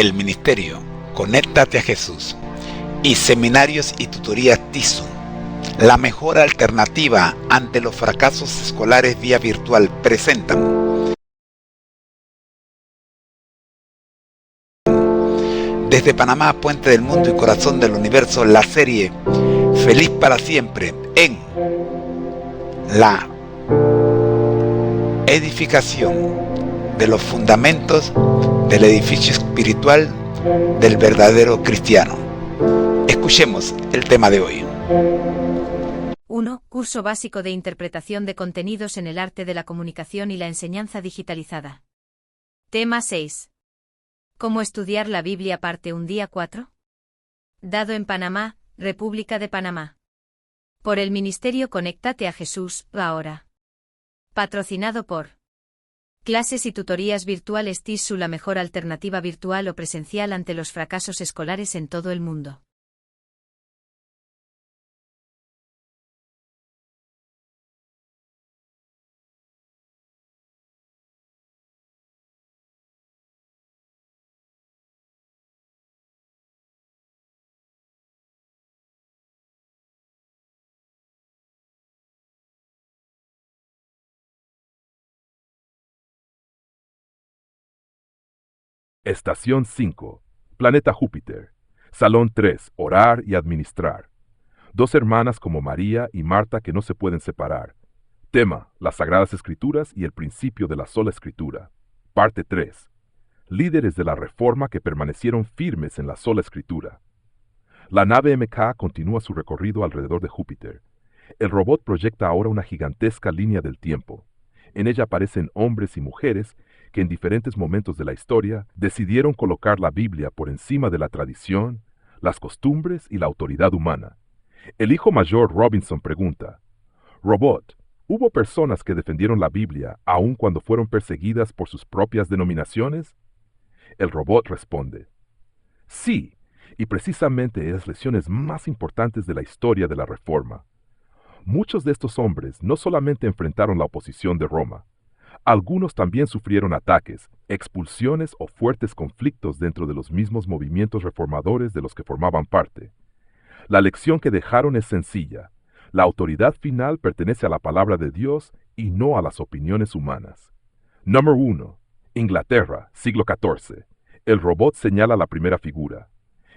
el ministerio Conéctate a Jesús y seminarios y tutorías TISU, la mejor alternativa ante los fracasos escolares vía virtual, presentan desde Panamá, puente del mundo y corazón del universo, la serie Feliz para siempre en la edificación de los fundamentos del edificio espiritual del verdadero cristiano. Escuchemos el tema de hoy. 1. Curso básico de interpretación de contenidos en el arte de la comunicación y la enseñanza digitalizada. Tema 6. ¿Cómo estudiar la Biblia parte 1 día 4? Dado en Panamá, República de Panamá. Por el Ministerio Conéctate a Jesús, ahora. Patrocinado por Clases y tutorías virtuales TISU, la mejor alternativa virtual o presencial ante los fracasos escolares en todo el mundo. Estación 5. Planeta Júpiter. Salón 3. Orar y administrar. Dos hermanas como María y Marta que no se pueden separar. Tema: las Sagradas Escrituras y el principio de la sola Escritura. Parte 3. Líderes de la Reforma que permanecieron firmes en la sola Escritura. La nave MK continúa su recorrido alrededor de Júpiter. El robot proyecta ahora una gigantesca línea del tiempo. En ella aparecen hombres y mujeres que en diferentes momentos de la historia decidieron colocar la Biblia por encima de la tradición, las costumbres y la autoridad humana. El hijo mayor Robinson pregunta: Robot, ¿hubo personas que defendieron la Biblia aun cuando fueron perseguidas por sus propias denominaciones? El robot responde: sí, y precisamente es las lecciones más importantes de la historia de la Reforma. Muchos de estos hombres no solamente enfrentaron la oposición de Roma, algunos también sufrieron ataques, expulsiones o fuertes conflictos dentro de los mismos movimientos reformadores de los que formaban parte. La lección que dejaron es sencilla: la autoridad final pertenece a la palabra de Dios y no a las opiniones humanas. Número 1. Inglaterra, siglo XIV. El robot señala la primera figura.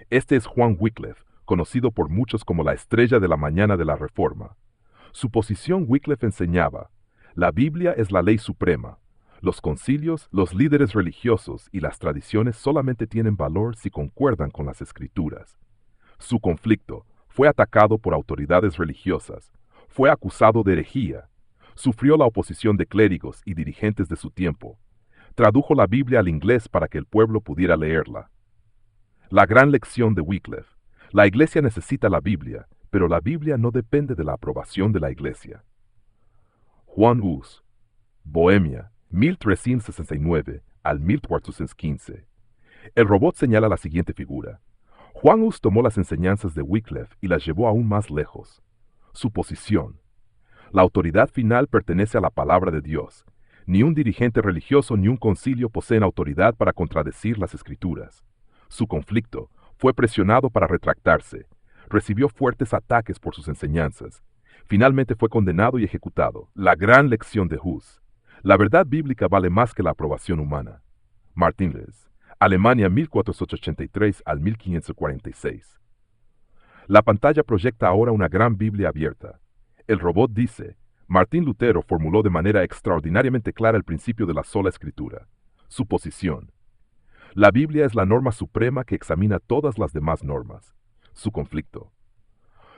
Este es Juan Wycliffe, conocido por muchos como la estrella de la mañana de la Reforma. Su posición: Wycliffe enseñaba: la Biblia es la ley suprema. Los concilios, los líderes religiosos y las tradiciones solamente tienen valor si concuerdan con las Escrituras. Su conflicto: fue atacado por autoridades religiosas, fue acusado de herejía, sufrió la oposición de clérigos y dirigentes de su tiempo, tradujo la Biblia al inglés para que el pueblo pudiera leerla. La gran lección de Wycliffe: la Iglesia necesita la Biblia, pero la Biblia no depende de la aprobación de la Iglesia. Juan Hus, Bohemia, 1369 al 1415. El robot señala la siguiente figura. Juan Hus tomó las enseñanzas de Wycliffe y las llevó aún más lejos. Su posición: la autoridad final pertenece a la palabra de Dios. Ni un dirigente religioso ni un concilio poseen autoridad para contradecir las Escrituras. Su conflicto: fue presionado para retractarse. Recibió fuertes ataques por sus enseñanzas. Finalmente fue condenado y ejecutado. La gran lección de Hus: la verdad bíblica vale más que la aprobación humana. Martin Les, Alemania, 1483 al 1546. La pantalla proyecta ahora una gran Biblia abierta. El robot dice: Martín Lutero formuló de manera extraordinariamente clara el principio de la sola Escritura. Su posición: la Biblia es la norma suprema que examina todas las demás normas. Su conflicto: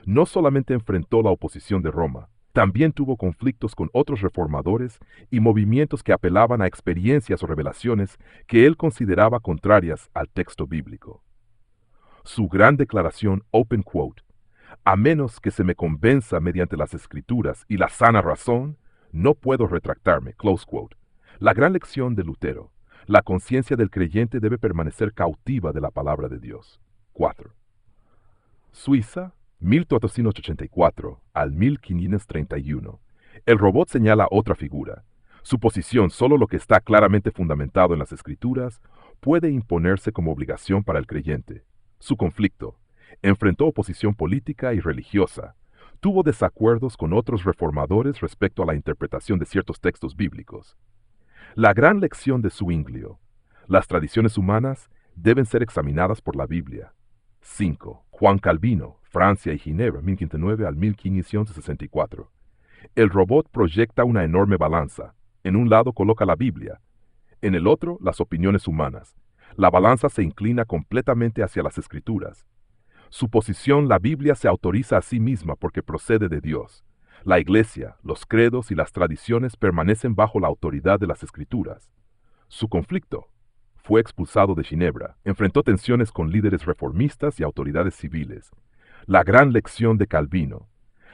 no solamente enfrentó la oposición de Roma, también tuvo conflictos con otros reformadores y movimientos que apelaban a experiencias o revelaciones que él consideraba contrarias al texto bíblico. Su gran declaración, open quote: a menos que se me convenza mediante las Escrituras y la sana razón, no puedo retractarme, close quote. La gran lección de Lutero: la conciencia del creyente debe permanecer cautiva de la palabra de Dios. 4. Suiza, 1484 al 1531. El robot señala otra figura. Su posición: solo lo que está claramente fundamentado en las Escrituras puede imponerse como obligación para el creyente. Su conflicto. Enfrentó oposición política y religiosa. Tuvo desacuerdos con otros reformadores respecto a la interpretación de ciertos textos bíblicos. La gran lección de Zwinglio. Las tradiciones humanas deben ser examinadas por la Biblia. 5. Juan Calvino, Francia y Ginebra, 1509 al 1564. El robot proyecta una enorme balanza. En un lado coloca la Biblia, en el otro las opiniones humanas. La balanza se inclina completamente hacia las Escrituras. Su posición, la Biblia, se autoriza a sí misma porque procede de Dios. La Iglesia, los credos y las tradiciones permanecen bajo la autoridad de las Escrituras. Su conflicto. Fue expulsado de Ginebra. Enfrentó tensiones con líderes reformistas y autoridades civiles. La gran lección de Calvino.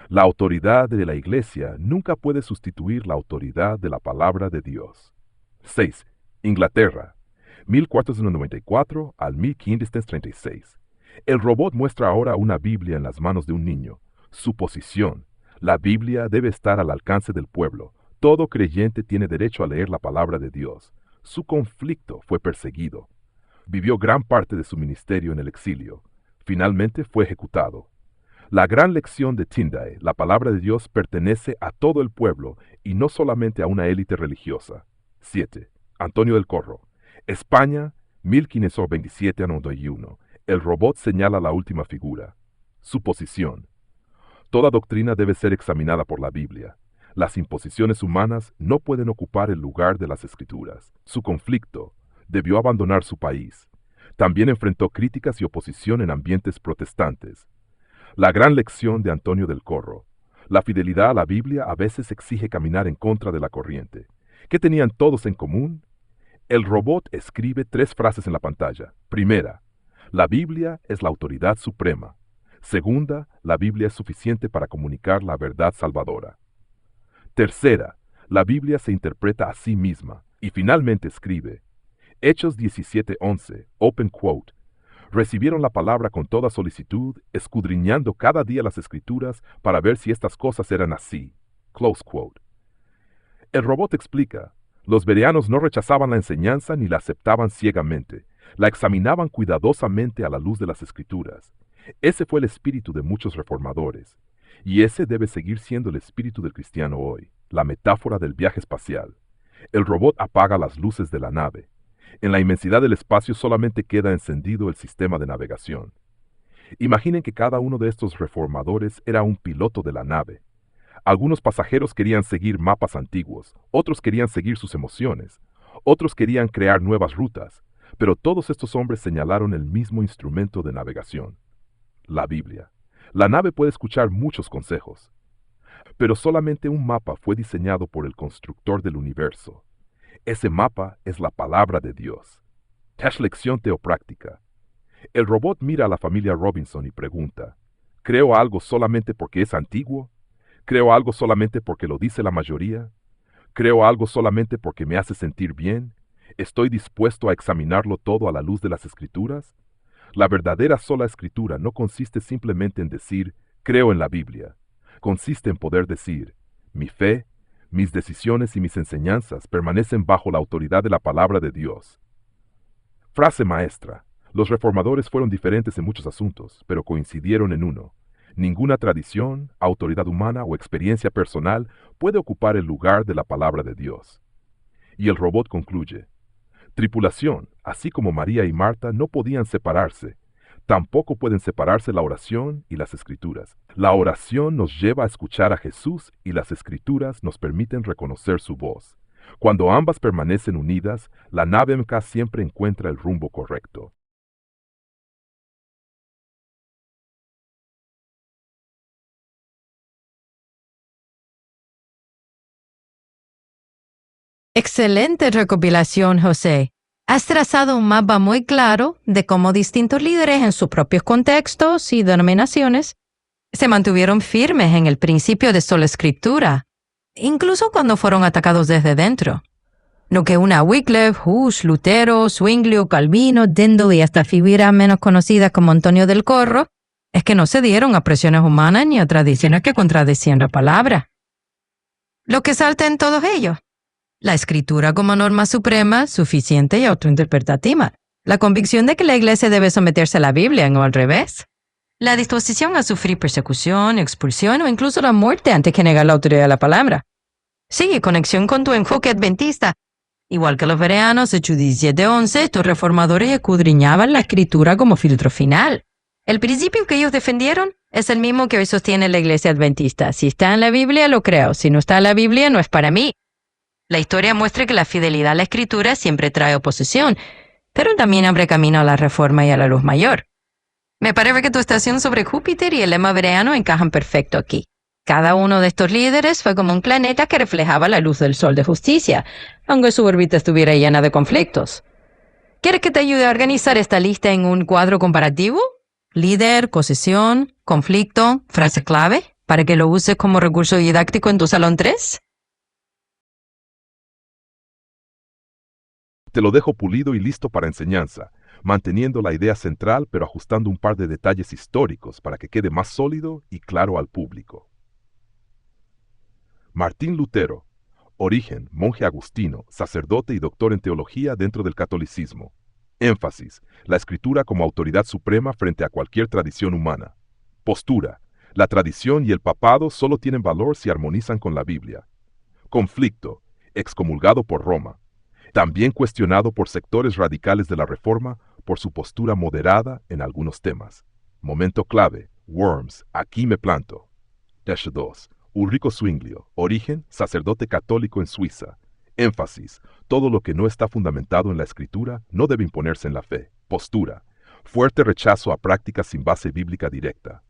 La autoridad de la Iglesia nunca puede sustituir la autoridad de la palabra de Dios. 6. Inglaterra, 1494 al 1536. El robot muestra ahora una Biblia en las manos de un niño. Su posición. La Biblia debe estar al alcance del pueblo. Todo creyente tiene derecho a leer la palabra de Dios. Su conflicto. Fue perseguido. Vivió gran parte de su ministerio en el exilio. Finalmente fue ejecutado. La gran lección de Tyndale, la palabra de Dios pertenece a todo el pueblo y no solamente a una élite religiosa. 7. Antonio del Corro, España, 1527 a 91. El robot señala la última figura. Su posición. Toda doctrina debe ser examinada por la Biblia. Las imposiciones humanas no pueden ocupar el lugar de las Escrituras. Su conflicto. Debió abandonar su país. También enfrentó críticas y oposición en ambientes protestantes. La gran lección de Antonio del Corro. La fidelidad a la Biblia a veces exige caminar en contra de la corriente. ¿Qué tenían todos en común? El robot escribe 3 frases en la pantalla. Primera, la Biblia es la autoridad suprema. Segunda, la Biblia es suficiente para comunicar la verdad salvadora. Tercera, la Biblia se interpreta a sí misma. Y finalmente escribe, Hechos 17:11, open quote, recibieron la palabra con toda solicitud, escudriñando cada día las Escrituras para ver si estas cosas eran así. Close quote. El robot explica, los bereanos no rechazaban la enseñanza ni la aceptaban ciegamente, la examinaban cuidadosamente a la luz de las Escrituras. Ese fue el espíritu de muchos reformadores, y ese debe seguir siendo el espíritu del cristiano hoy. La metáfora del viaje espacial. El robot apaga las luces de la nave. En la inmensidad del espacio solamente queda encendido el sistema de navegación. Imaginen que cada uno de estos reformadores era un piloto de la nave. Algunos pasajeros querían seguir mapas antiguos, otros querían seguir sus emociones, otros querían crear nuevas rutas, pero todos estos hombres señalaron el mismo instrumento de navegación, la Biblia. La nave puede escuchar muchos consejos, pero solamente un mapa fue diseñado por el constructor del universo. Ese mapa es la palabra de Dios. Hash lección teopráctica. El robot mira a la familia Robinson y pregunta, ¿creo algo solamente porque es antiguo? ¿Creo algo solamente porque lo dice la mayoría? ¿Creo algo solamente porque me hace sentir bien? ¿Estoy dispuesto a examinarlo todo a la luz de las Escrituras? La verdadera sola Escritura no consiste simplemente en decir, creo en la Biblia. Consiste en poder decir, mi fe, mis decisiones y mis enseñanzas permanecen bajo la autoridad de la palabra de Dios. Frase maestra. Los reformadores fueron diferentes en muchos asuntos, pero coincidieron en uno. Ninguna tradición, autoridad humana o experiencia personal puede ocupar el lugar de la palabra de Dios. Y el robot concluye, tripulación, así como María y Marta no podían separarse, tampoco pueden separarse la oración y las Escrituras. La oración nos lleva a escuchar a Jesús y las Escrituras nos permiten reconocer su voz. Cuando ambas permanecen unidas, la nave MK siempre encuentra el rumbo correcto. Excelente recopilación, José. Has trazado un mapa muy claro de cómo distintos líderes en sus propios contextos y denominaciones se mantuvieron firmes en el principio de sola escritura, incluso cuando fueron atacados desde dentro. No que una Wycliffe, Hus, Lutero, Zwinglio, Calvino, Tyndale y hasta figuras menos conocidas como Antonio del Corro, es que no cedieron a presiones humanas ni a tradiciones que contradecían la palabra. Lo que salta en todos ellos, la escritura como norma suprema, suficiente y autointerpretativa. La convicción de que la Iglesia debe someterse a la Biblia, no al revés. La disposición a sufrir persecución, expulsión o incluso la muerte antes que negar la autoridad de la palabra. Sí, conexión con tu enfoque adventista. Igual que los bereanos, Hechos 17:11, estos reformadores escudriñaban la Escritura como filtro final. El principio que ellos defendieron es el mismo que hoy sostiene la Iglesia adventista. Si está en la Biblia, lo creo. Si no está en la Biblia, no es para mí. La historia muestra que la fidelidad a la Escritura siempre trae oposición, pero también abre camino a la reforma y a la luz mayor. Me parece que tu estación sobre Júpiter y el lema bereano encajan perfecto aquí. Cada uno de estos líderes fue como un planeta que reflejaba la luz del sol de justicia, aunque su órbita estuviera llena de conflictos. ¿Quieres que te ayude a organizar esta lista en un cuadro comparativo? Líder, posesión, conflicto, frase clave, para que lo uses como recurso didáctico en tu salón 3. Te lo dejo pulido y listo para enseñanza, manteniendo la idea central pero ajustando un par de detalles históricos para que quede más sólido y claro al público. Martín Lutero, origen, monje agustino, sacerdote y doctor en teología dentro del catolicismo. Énfasis, la escritura como autoridad suprema frente a cualquier tradición humana. Postura, la tradición y el papado solo tienen valor si armonizan con la Biblia. Conflicto, excomulgado por Roma. También cuestionado por sectores radicales de la Reforma por su postura moderada en algunos temas. Momento clave, Worms, aquí me planto. 2. Ulrico Zwinglio, origen, sacerdote católico en Suiza. Énfasis, todo lo que no está fundamentado en la Escritura no debe imponerse en la fe. Postura, fuerte rechazo a prácticas sin base bíblica directa.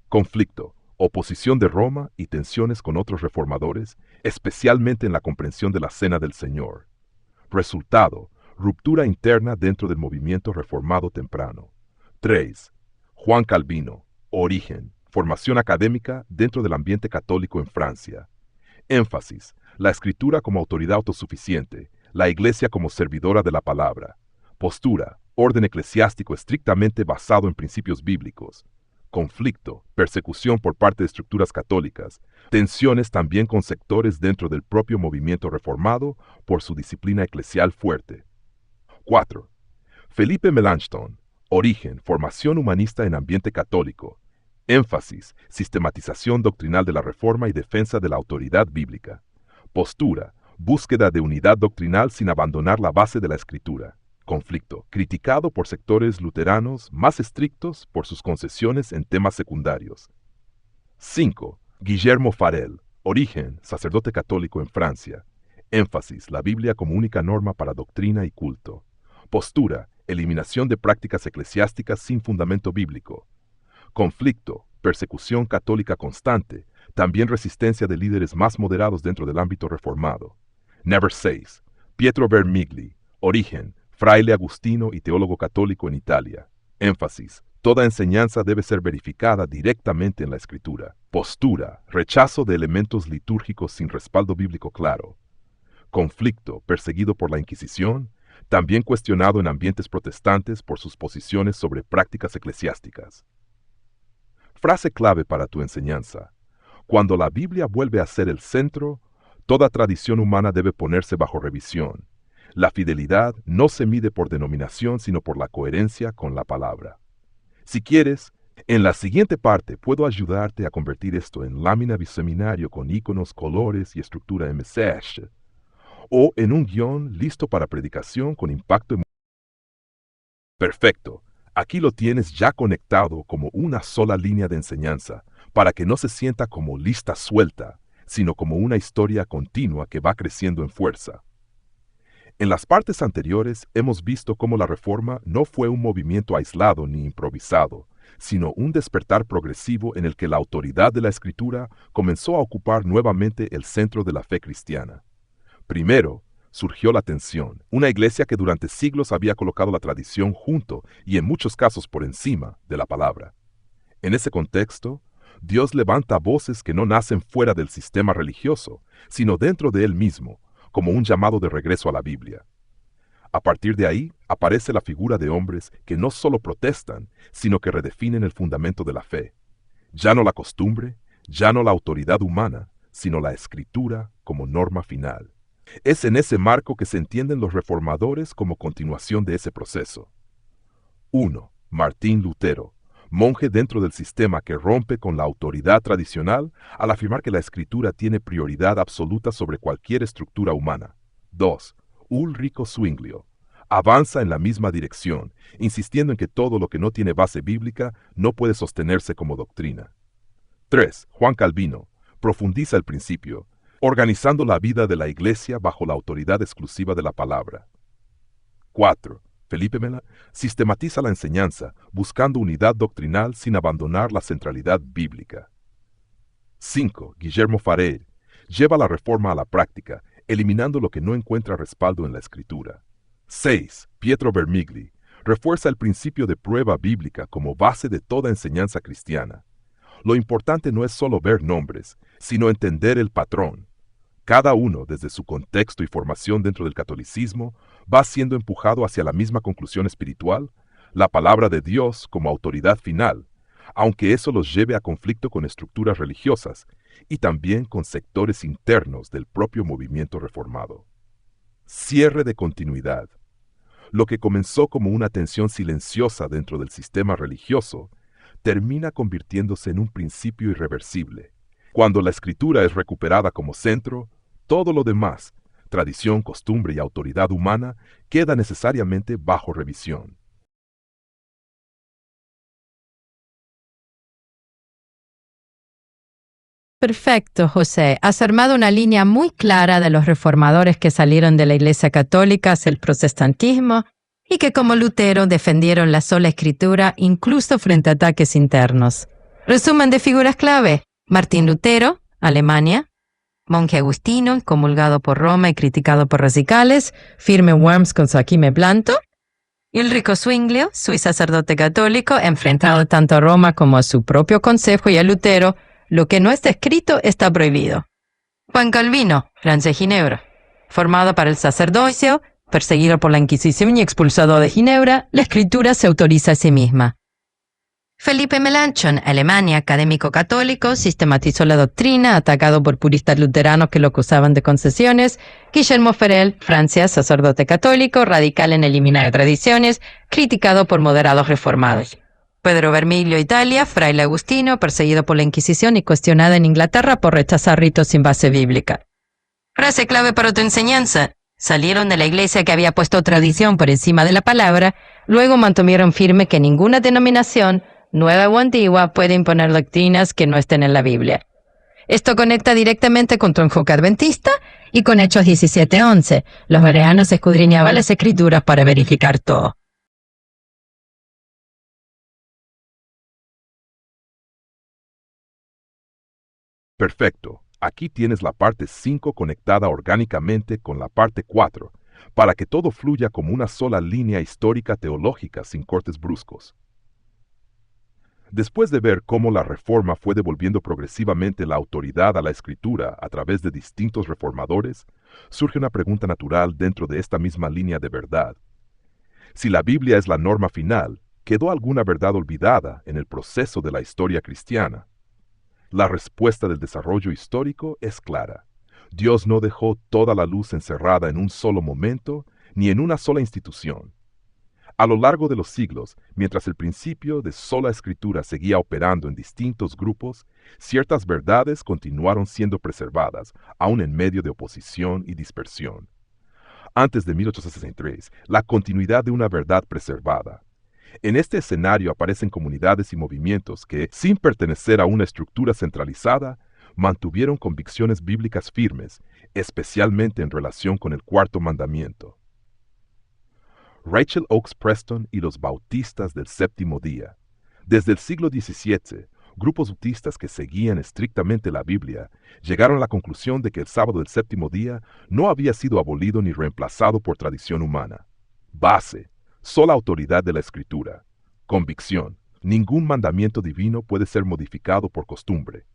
Conflicto, oposición de Roma y tensiones con otros reformadores, especialmente en la comprensión de la Cena del Señor. Resultado, ruptura interna dentro del movimiento reformado temprano. 3. Juan Calvino, origen, formación académica dentro del ambiente católico en Francia. Énfasis, la escritura como autoridad autosuficiente, la iglesia como servidora de la palabra. Postura, orden eclesiástico estrictamente basado en principios bíblicos. Conflicto, persecución por parte de estructuras católicas, tensiones también con sectores dentro del propio movimiento reformado por su disciplina eclesial fuerte. 4. Felipe Melanchthon, origen, formación humanista en ambiente católico. Énfasis, sistematización doctrinal de la reforma y defensa de la autoridad bíblica. Postura, búsqueda de unidad doctrinal sin abandonar la base de la escritura. Conflicto, criticado por sectores luteranos más estrictos por sus concesiones en temas secundarios. 5. Guillermo Farel, origen, sacerdote católico en Francia. Énfasis, la Biblia como única norma para doctrina y culto. Postura, eliminación de prácticas eclesiásticas sin fundamento bíblico. Conflicto, persecución católica constante, también resistencia de líderes más moderados dentro del ámbito reformado. Never 6. Pietro Vermigli, origen, fraile agustino y teólogo católico en Italia. Énfasis, toda enseñanza debe ser verificada directamente en la Escritura. Postura, rechazo de elementos litúrgicos sin respaldo bíblico claro. Conflicto, perseguido por la Inquisición, también cuestionado en ambientes protestantes por sus posiciones sobre prácticas eclesiásticas. Frase clave para tu enseñanza. Cuando la Biblia vuelve a ser el centro, toda tradición humana debe ponerse bajo revisión. La fidelidad no se mide por denominación, sino por la coherencia con la palabra. Si quieres, en la siguiente parte puedo ayudarte a convertir esto en lámina biseminario con iconos, colores y estructura MSH, o en un guión listo para predicación con impacto emocional. Perfecto. Aquí lo tienes ya conectado como una sola línea de enseñanza, para que no se sienta como lista suelta, sino como una historia continua que va creciendo en fuerza. En las partes anteriores hemos visto cómo la Reforma no fue un movimiento aislado ni improvisado, sino un despertar progresivo en el que la autoridad de la Escritura comenzó a ocupar nuevamente el centro de la fe cristiana. Primero, surgió la tensión, una iglesia que durante siglos había colocado la tradición junto y en muchos casos por encima de la palabra. En ese contexto, Dios levanta voces que no nacen fuera del sistema religioso, sino dentro de él mismo, como un llamado de regreso a la Biblia. A partir de ahí aparece la figura de hombres que no solo protestan, sino que redefinen el fundamento de la fe. Ya no la costumbre, ya no la autoridad humana, sino la Escritura como norma final. Es en ese marco que se entienden los reformadores como continuación de ese proceso. 1. Martín Lutero, monje dentro del sistema que rompe con la autoridad tradicional al afirmar que la escritura tiene prioridad absoluta sobre cualquier estructura humana. 2. Ulrico Zwinglio, avanza en la misma dirección, insistiendo en que todo lo que no tiene base bíblica no puede sostenerse como doctrina. 3. Juan Calvino, profundiza el principio, organizando la vida de la Iglesia bajo la autoridad exclusiva de la palabra. 4. Felipe Mela sistematiza la enseñanza, buscando unidad doctrinal sin abandonar la centralidad bíblica. 5. Guillermo Farel lleva la reforma a la práctica, eliminando lo que no encuentra respaldo en la Escritura. 6. Pietro Vermigli refuerza el principio de prueba bíblica como base de toda enseñanza cristiana. Lo importante no es solo ver nombres, sino entender el patrón. Cada uno, desde su contexto y formación dentro del catolicismo, va siendo empujado hacia la misma conclusión espiritual, la palabra de Dios como autoridad final, aunque eso los lleve a conflicto con estructuras religiosas y también con sectores internos del propio movimiento reformado. Cierre de continuidad. Lo que comenzó como una tensión silenciosa dentro del sistema religioso, termina convirtiéndose en un principio irreversible. Cuando la escritura es recuperada como centro, todo lo demás, tradición, costumbre y autoridad humana, queda necesariamente bajo revisión. Perfecto, José. Has armado una línea muy clara de los reformadores que salieron de la Iglesia Católica hacia el protestantismo y que como Lutero defendieron la sola escritura incluso frente a ataques internos. Resumen de figuras clave. Martín Lutero, Alemania. Monje agustino, comulgado por Roma y criticado por radicales, firme Worms con su Aquime Planto. Ulrico Zwinglio, suizo sacerdote católico, enfrentado tanto a Roma como a su propio consejo y a Lutero. Lo que no está escrito está prohibido. Juan Calvino, Francia y Ginebra. Formado para el sacerdocio, perseguido por la Inquisición y expulsado de Ginebra, la escritura se autoriza a sí misma. Felipe Melanchthon, Alemania, académico católico, sistematizó la doctrina, atacado por puristas luteranos que lo acusaban de concesiones. Guillermo Farel, Francia, sacerdote católico, radical en eliminar tradiciones, criticado por moderados reformados. Pedro Vermiglio, Italia, fraile agustino, perseguido por la Inquisición y cuestionado en Inglaterra por rechazar ritos sin base bíblica. Frase clave para tu enseñanza. Salieron de la iglesia que había puesto tradición por encima de la palabra, luego mantuvieron firme que ninguna denominación, nueva o antigua, puede imponer doctrinas que no estén en la Biblia. Esto conecta directamente con tu enfoque adventista y con Hechos 17:11. Los bereanos escudriñaban las escrituras para verificar todo. Perfecto. Aquí tienes la parte 5 conectada orgánicamente con la parte 4, para que todo fluya como una sola línea histórica teológica sin cortes bruscos. Después de ver cómo la Reforma fue devolviendo progresivamente la autoridad a la Escritura a través de distintos reformadores, surge una pregunta natural dentro de esta misma línea de verdad. Si la Biblia es la norma final, ¿quedó alguna verdad olvidada en el proceso de la historia cristiana? La respuesta del desarrollo histórico es clara. Dios no dejó toda la luz encerrada en un solo momento ni en una sola institución. A lo largo de los siglos, mientras el principio de sola escritura seguía operando en distintos grupos, ciertas verdades continuaron siendo preservadas, aun en medio de oposición y dispersión. Antes de 1863, la continuidad de una verdad preservada. En este escenario aparecen comunidades y movimientos que, sin pertenecer a una estructura centralizada, mantuvieron convicciones bíblicas firmes, especialmente en relación con el cuarto mandamiento. Rachel Oakes Preston y los bautistas del séptimo día. Desde el siglo XVII, grupos bautistas que seguían estrictamente la Biblia llegaron a la conclusión de que el sábado del séptimo día no había sido abolido ni reemplazado por tradición humana. Base. Sola autoridad de la Escritura. Convicción. Ningún mandamiento divino puede ser modificado por costumbre.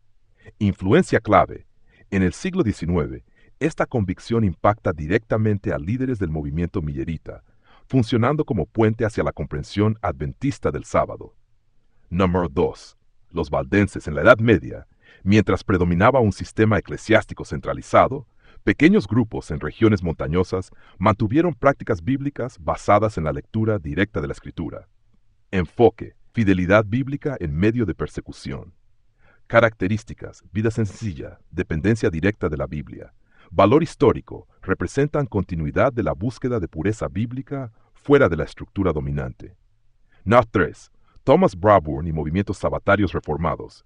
Influencia clave. En el siglo XIX, esta convicción impacta directamente a líderes del movimiento millerita, funcionando como puente hacia la comprensión adventista del sábado. Número 2. Los valdenses en la Edad Media, mientras predominaba un sistema eclesiástico centralizado, pequeños grupos en regiones montañosas mantuvieron prácticas bíblicas basadas en la lectura directa de la Escritura. Enfoque, fidelidad bíblica en medio de persecución. Características, vida sencilla, dependencia directa de la Biblia. Valor histórico, representan continuidad de la búsqueda de pureza bíblica fuera de la estructura dominante. Not 3. Thomas Brabourne y movimientos sabatarios reformados.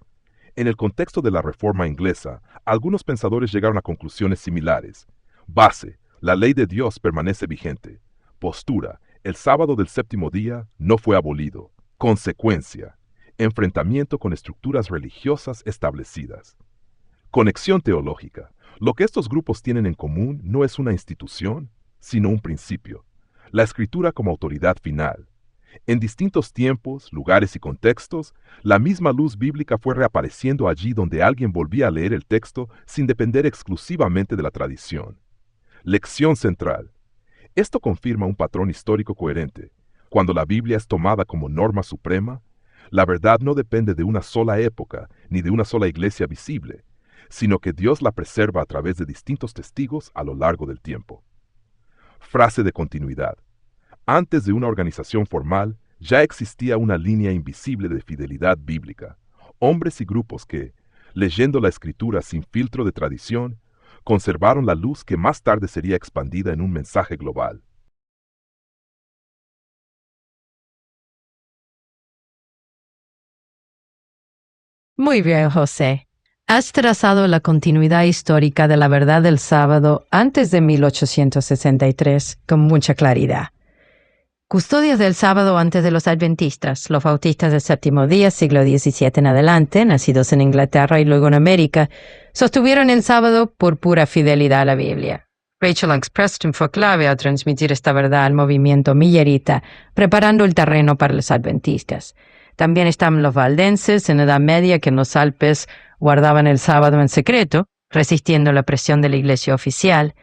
En el contexto de la Reforma inglesa, algunos pensadores llegaron a conclusiones similares. Base, la ley de Dios permanece vigente. Postura, el sábado del séptimo día no fue abolido. Consecuencia, enfrentamiento con estructuras religiosas establecidas. Conexión teológica. Lo que estos grupos tienen en común no es una institución, sino un principio. La Escritura como autoridad final. En distintos tiempos, lugares y contextos, la misma luz bíblica fue reapareciendo allí donde alguien volvía a leer el texto sin depender exclusivamente de la tradición. Lección central. Esto confirma un patrón histórico coherente. Cuando la Biblia es tomada como norma suprema, la verdad no depende de una sola época ni de una sola iglesia visible, sino que Dios la preserva a través de distintos testigos a lo largo del tiempo. Frase de continuidad. Antes de una organización formal, ya existía una línea invisible de fidelidad bíblica. Hombres y grupos que, leyendo la Escritura sin filtro de tradición, conservaron la luz que más tarde sería expandida en un mensaje global. Muy bien, José. Has trazado la continuidad histórica de la verdad del sábado antes de 1863 con mucha claridad. Custodios del sábado antes de los adventistas, los bautistas del séptimo día, siglo XVII en adelante, nacidos en Inglaterra y luego en América, sostuvieron el sábado por pura fidelidad a la Biblia. Rachel X. Preston fue clave a transmitir esta verdad al movimiento millerita, preparando el terreno para los adventistas. También están los valdenses en Edad Media que en los Alpes guardaban el sábado en secreto, resistiendo la presión de la iglesia oficial.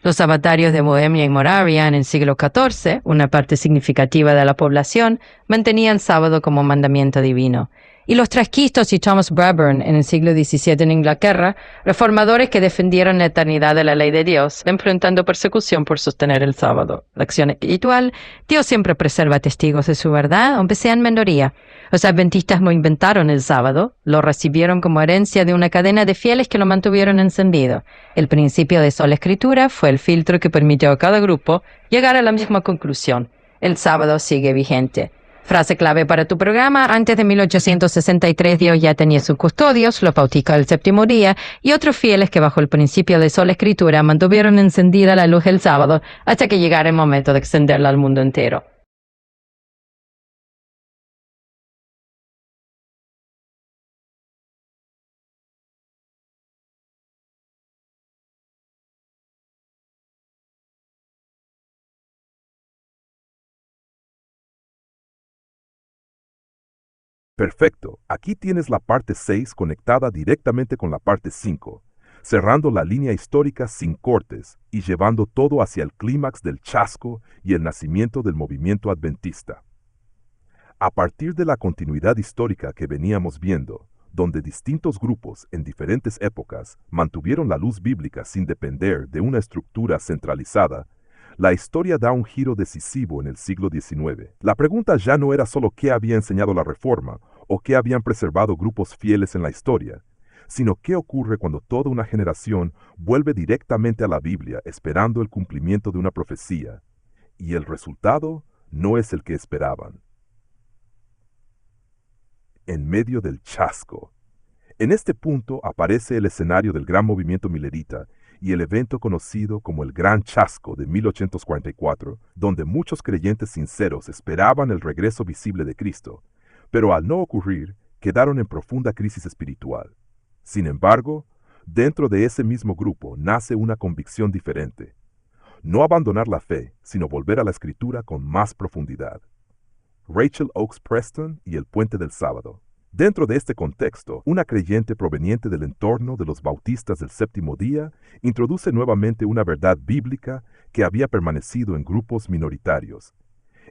Los sabatarios de Bohemia y Moravia en el siglo XIV, una parte significativa de la población, mantenían sábado como mandamiento divino. Y los trasquistos y Thomas Brabourne en el siglo XVII en Inglaterra, reformadores que defendieron la eternidad de la ley de Dios, enfrentando persecución por sostener el sábado. La acción espiritual, Dios siempre preserva testigos de su verdad, aunque sean minoría. Los adventistas no inventaron el sábado, lo recibieron como herencia de una cadena de fieles que lo mantuvieron encendido. El principio de sola escritura fue el filtro que permitió a cada grupo llegar a la misma conclusión. El sábado sigue vigente. Frase clave para tu programa: antes de 1863 Dios ya tenía sus custodios, los bautistas del séptimo día y otros fieles que bajo el principio de sola escritura mantuvieron encendida la luz del sábado hasta que llegara el momento de extenderla al mundo entero. Perfecto, aquí tienes la parte 6 conectada directamente con la parte 5, cerrando la línea histórica sin cortes y llevando todo hacia el clímax del chasco y el nacimiento del movimiento adventista. A partir de la continuidad histórica que veníamos viendo, donde distintos grupos en diferentes épocas mantuvieron la luz bíblica sin depender de una estructura centralizada, la historia da un giro decisivo en el siglo XIX. La pregunta ya no era solo qué había enseñado la Reforma o qué habían preservado grupos fieles en la historia, sino qué ocurre cuando toda una generación vuelve directamente a la Biblia esperando el cumplimiento de una profecía, y el resultado no es el que esperaban. En medio del chasco. En este punto aparece el escenario del gran movimiento millerita y el evento conocido como el Gran Chasco de 1844, donde muchos creyentes sinceros esperaban el regreso visible de Cristo, pero al no ocurrir, quedaron en profunda crisis espiritual. Sin embargo, dentro de ese mismo grupo nace una convicción diferente. No abandonar la fe, sino volver a la Escritura con más profundidad. Rachel Oakes Preston y el Puente del Sábado. Dentro de este contexto, una creyente proveniente del entorno de los bautistas del séptimo día introduce nuevamente una verdad bíblica que había permanecido en grupos minoritarios.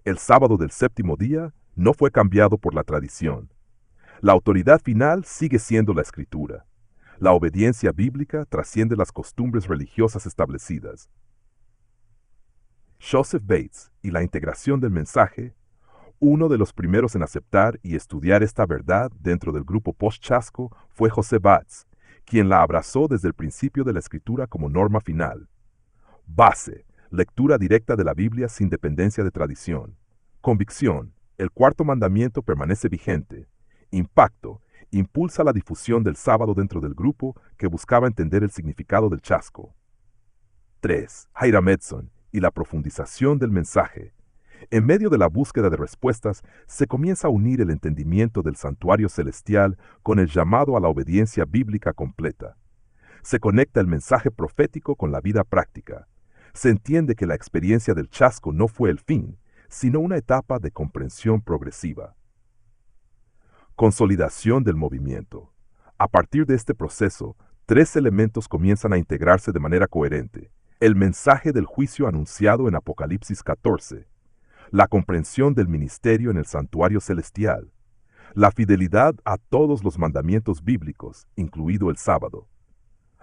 El sábado del séptimo día no fue cambiado por la tradición. La autoridad final sigue siendo la Escritura. La obediencia bíblica trasciende las costumbres religiosas establecidas. Joseph Bates y la integración del mensaje. Uno de los primeros en aceptar y estudiar esta verdad dentro del grupo post-chasco fue José Batz, quien la abrazó desde el principio de la escritura como norma final. Base, lectura directa de la Biblia sin dependencia de tradición. Convicción, el cuarto mandamiento permanece vigente. Impacto, impulsa la difusión del sábado dentro del grupo que buscaba entender el significado del chasco. 3. Hiram Edson y la profundización del mensaje. En medio de la búsqueda de respuestas, se comienza a unir el entendimiento del santuario celestial con el llamado a la obediencia bíblica completa. Se conecta el mensaje profético con la vida práctica. Se entiende que la experiencia del chasco no fue el fin, sino una etapa de comprensión progresiva. Consolidación del movimiento. A partir de este proceso, 3 elementos comienzan a integrarse de manera coherente. El mensaje del juicio anunciado en Apocalipsis 14, la comprensión del ministerio en el santuario celestial, la fidelidad a todos los mandamientos bíblicos, incluido el sábado.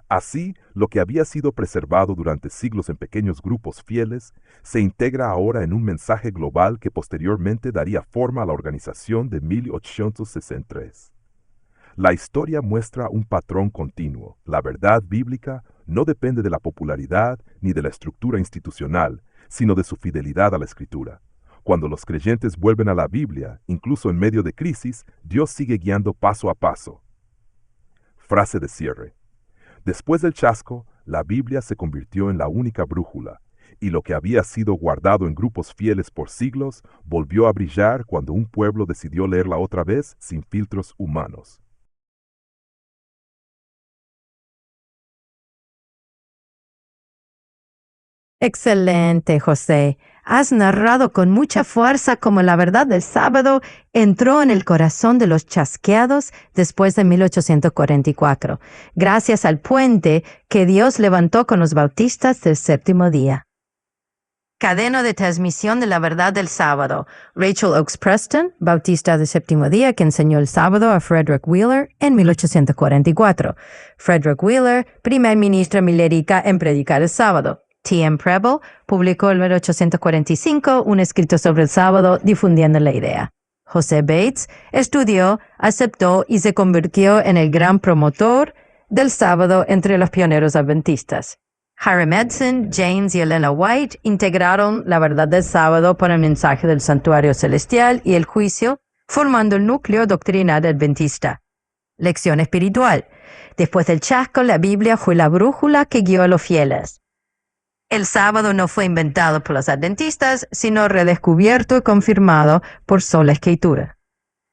Así, lo que había sido preservado durante siglos en pequeños grupos fieles, se integra ahora en un mensaje global que posteriormente daría forma a la organización de 1863. La historia muestra un patrón continuo. La verdad bíblica no depende de la popularidad ni de la estructura institucional, sino de su fidelidad a la Escritura. Cuando los creyentes vuelven a la Biblia, incluso en medio de crisis, Dios sigue guiando paso a paso. Frase de cierre. Después del chasco, la Biblia se convirtió en la única brújula, y lo que había sido guardado en grupos fieles por siglos volvió a brillar cuando un pueblo decidió leerla otra vez sin filtros humanos. Excelente, José. Has narrado con mucha fuerza cómo la verdad del sábado entró en el corazón de los chasqueados después de 1844, gracias al puente que Dios levantó con los bautistas del séptimo día. Cadena de transmisión de la verdad del sábado. Rachel Oakes Preston, bautista del séptimo día, que enseñó el sábado a Frederick Wheeler en 1844. Frederick Wheeler, primer ministro milerica en predicar el sábado. T.M. Preble publicó en 1845 un escrito sobre el sábado difundiendo la idea. José Bates estudió, aceptó y se convirtió en el gran promotor del sábado entre los pioneros adventistas. Hiram Edson, James y Elena White integraron la verdad del sábado por el mensaje del santuario celestial y el juicio, formando el núcleo doctrinal adventista. Lección espiritual. Después del chasco, la Biblia fue la brújula que guió a los fieles. El sábado no fue inventado por los adventistas, sino redescubierto y confirmado por sola escritura.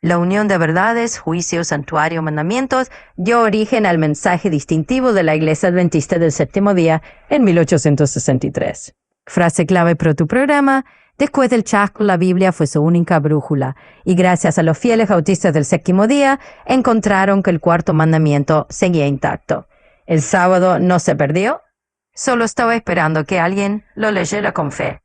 La unión de verdades, juicio, santuario, mandamientos dio origen al mensaje distintivo de la Iglesia Adventista del Séptimo Día en 1863. Frase clave para tu programa: después del chasco, la Biblia fue su única brújula, y gracias a los fieles bautistas del Séptimo Día, encontraron que el cuarto mandamiento seguía intacto. El sábado no se perdió, solo estaba esperando que alguien lo leyera con fe.